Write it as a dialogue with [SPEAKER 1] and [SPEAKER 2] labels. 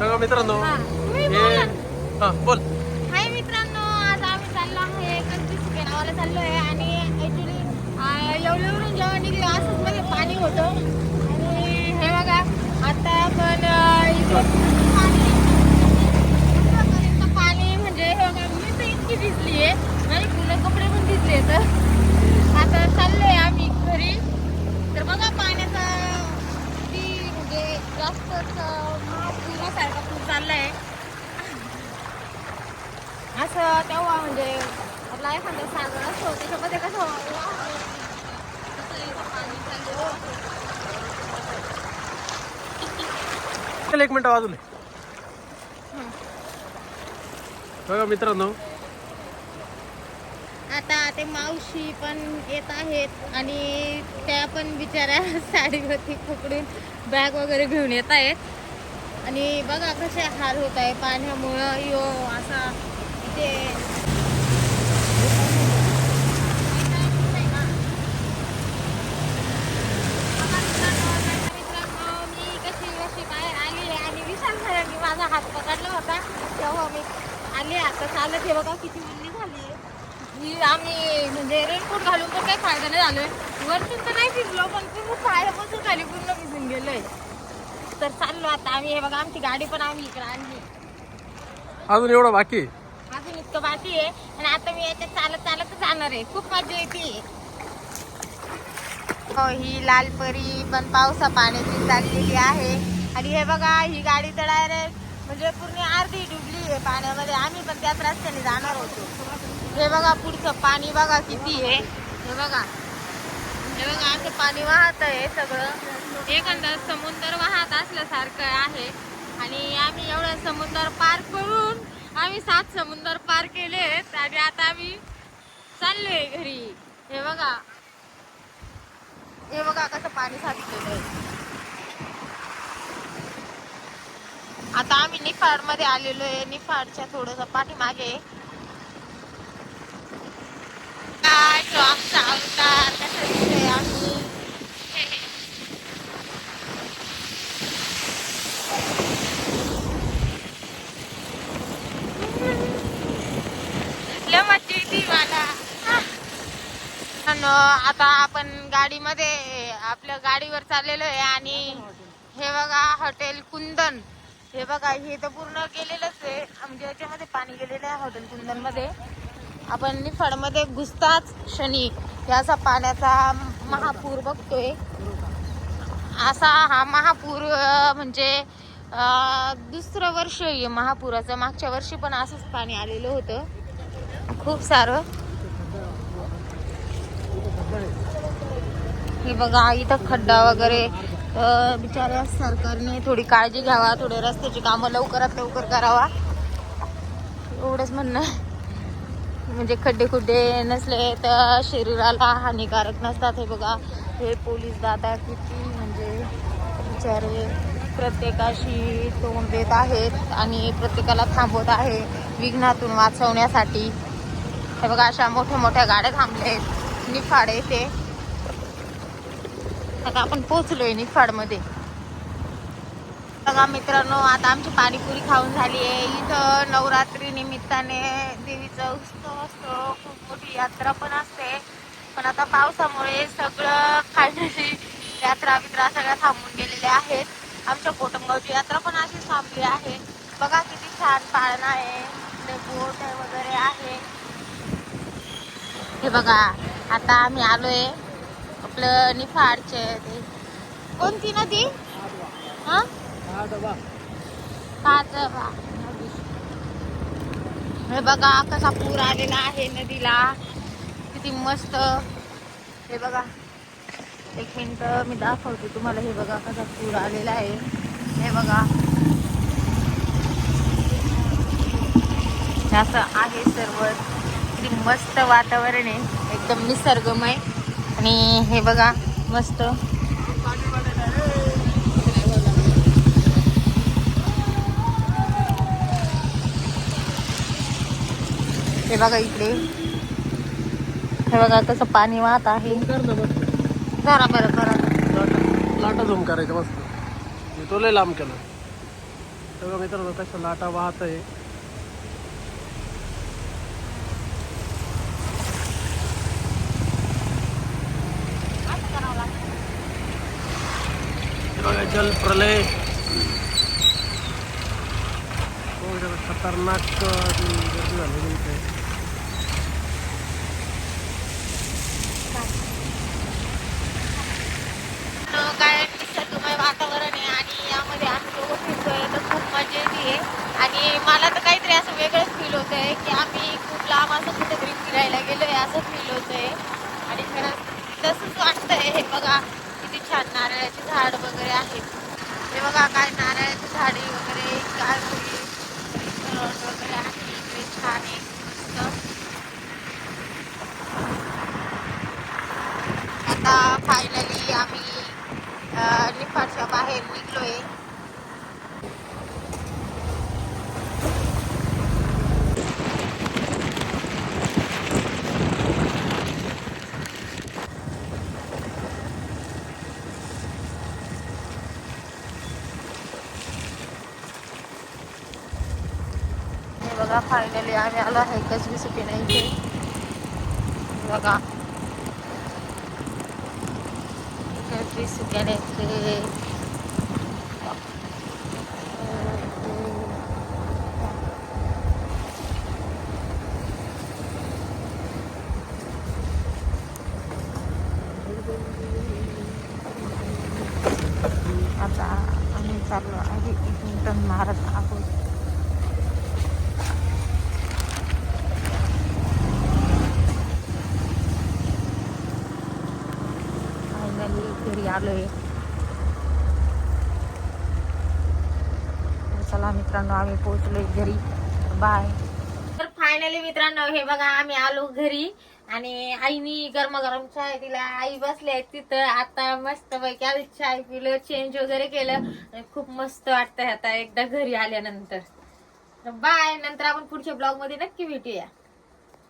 [SPEAKER 1] बघा मित्रांनो
[SPEAKER 2] तुम्ही
[SPEAKER 1] हे
[SPEAKER 2] बोला.
[SPEAKER 1] हा बोल.
[SPEAKER 2] हाय मित्रांनो, आज आम्ही चाललो आहे कंट्री गावाला चाललो आहे आणि ॲक्च्युली येवल्यावरून जेव्हा निघलो असंच मध्ये पाणी होतं आणि हे बघा आता आपण इकडे पाणी म्हणजे हे बघा मी तर इतकी भिजली आहे, माझे फुलं कपडे पण भिजले. तर आता चाललोय आम्ही घरी. तर बघा पाण्याचा किती म्हणजे जास्तच महापुरासारखा पूर चाललाय. असं तेव्हा म्हणजे आपला एखादा सागर असतो त्याच्यामध्ये कसं पाणी चाललं.
[SPEAKER 1] चल 1 मिनिट वाजून बघा मित्रांनो
[SPEAKER 2] आता ते मावशी पण येत आहेत आणि त्या पण बिचाऱ्या साडीवरती पकडून बॅग वगैरे घेऊन येत आहेत आणि बघा कसे हाल होत आहे पाण्यामुळं. यो असा ते मी कशी बाहेर आली आणि विशाल सरांनी माझा हात पकडला होता तेव्हा मी आली. आता चालत हे बघा किती उल्ली झाली आहे. ही आम्ही म्हणजे रेनकोट घालून पण काही फायदा नाही झालोय. वरतून तर नाही भिजलो पण पूर्ण पायापासून खाली पूर्ण भिजून गेलोय. तर चाललो आता आम्ही. हे बघा आमची गाडी पण आम्ही इकडे आणली.
[SPEAKER 1] अजून एवढं बाकी आहे.
[SPEAKER 2] अजून इतकं बाकी आहे आणि आता मी याच्यात चालत चालत जाणार आहे. खूप मजा येते. हो, ही लालपरी पण पावसा पाण्याची चाललेली आहे आणि हे बघा ही गाडी तर डायरेक्ट म्हणजे पूर्ण अर्धी डुबली आहे पाण्यामध्ये. आम्ही पण त्याच रस्त्याने जाणार होतो. हे बघा पुढचं पाणी बघा किती आहे. हे बघा असं पाणी वाहत आहे सगळं. एखादा समुद्र वाहत असल्यासारखं आहे आणि आम्ही एवढं समुद्र पार करून आम्ही 7 समुद्र पार केलेत आणि आता आम्ही चाललोय घरी. हे बघा कसं पाणी साचलेलं आहे. आता आम्ही निफाड मध्ये आलेलो आहे. निफाडच्या थोडस पाठीमागे काय तो आमचा अवतार कसं दिसतोय आम्ही. लय मज्जा येते मला. आता आपण गाडीमध्ये आपल्या गाडीवर चाललेलो आहे आणि हे बघा हॉटेल कुंदन. हे बघा हे तर पूर्ण गेलेलंच आहे म्हणजे याच्यामध्ये पाणी गेलेलं आहे हॉटेल कुंदन मध्ये. आपण निफाड मध्ये घुसताच क्षणी याचा पाण्याचा महापूर बघतोय. असा हा महापूर म्हणजे दुसरं वर्ष आहे महापुराचं. मागच्या वर्षी पण असंच पाणी आलेलं होतं खूप सारं. हे बघा इथं खड्डा वगैरे. बिचाऱ्या सरकारने थोडी काळजी घ्यावा, थोडे रस्त्याची कामं लवकरात लवकर करावा एवढंच म्हणणं. म्हणजे खड्डे खुड्डे नसले तर शरीराला हानिकारक नसतात. हे बघा हे पोलीस दादा किती म्हणजे बिचारे प्रत्येकाशी तोंड देत आहेत आणि प्रत्येकाला थांबवत आहे विघ्नातून वाचवण्यासाठी. हे बघा अशा मोठ्या मोठ्या गाड्या थांबलेत निफाड येथे. आता आपण पोहोचलोय निफाड मध्ये. बघा मित्रांनो आता आमची पाणीपुरी खाऊन झाली आहे. इथं नवरात्री निमित्ताने देवीचा उत्सव असतो. खूप मोठी यात्रा पण असते पण आता पावसामुळे सगळं खाण्याची यात्रा बित्रा सगळ्या थांबून गेलेल्या आहेत. आमच्या कोटमगावची यात्रा पण अशी थांबली आहे. बघा किती छान पाळणा आहे, बोट वगैरे आहे. हे बघा आता आम्ही आलोय आपलं निफाडचे ते कोणती नदी काजबा. हे बघा कसा पूर आलेला आहे नदीला किती मस्त. हे बघा 1 मिनिट मी दाखवते तुम्हाला. हे बघा कसा पूर आलेला आहे. हे बघा असं आहे सर्व. किती मस्त वातावरण आहे एकदम निसर्गमय. आणि हे बघा मस्त हे बघा इकडे. हे बघा कसं पाणी वाहत आहे. जरा बरं
[SPEAKER 1] लाटा झूम करायचं मस्त. तो लय लांब केलं. तेव्हा मित्रांनो कशा लाटा वाहत आहे. बघा जल प्रलय खतरनाक गर्दी झालेली इथे.
[SPEAKER 2] काय निसर्गमय वातावरण आहे आणि यामध्ये आम्ही लोक फिरतोय तर खूप मजा येते. आणि मला तर काहीतरी असं वेगळंच फील होत आहे की आम्ही खूप लांब असं कुठेतरी फिरायला गेलोय असं फील होत आहे. आणि खरंच तसंच वाटतंय. हे बघा किती छान नारळाची झाड वगैरे आहेत. हे बघा काय नारळाची झाडे वगैरे काय वगैरे आहे इकडे छान आहे मस्त. आता फायनली आम्ही निफाडच्या बाहेर निघलोय. हे बघा फायनली आम्ही आलो आहे कसबी सिटी नाही इथे. बघा कसबी सिटी नाही. आता आम्ही चाललो आहे इथून टर्न मारत आहोत. फायनली घरी आलोय. चला मित्रांनो आम्ही पोहोचलोय घरी. बाय. तर फायनली मित्रांनो हे बघा आम्ही आलो घरी. आणि आईनी गरमागरम चाय दिला. आई बसले तिथं आता मस्त पैकी आधी चाय पिलं चेंज वगैरे केलं आणि खूप मस्त वाटतंय आता एकदा घरी आल्यानंतर. बाय. नंतर आपण पुढच्या ब्लॉग मध्ये नक्की भेटूया.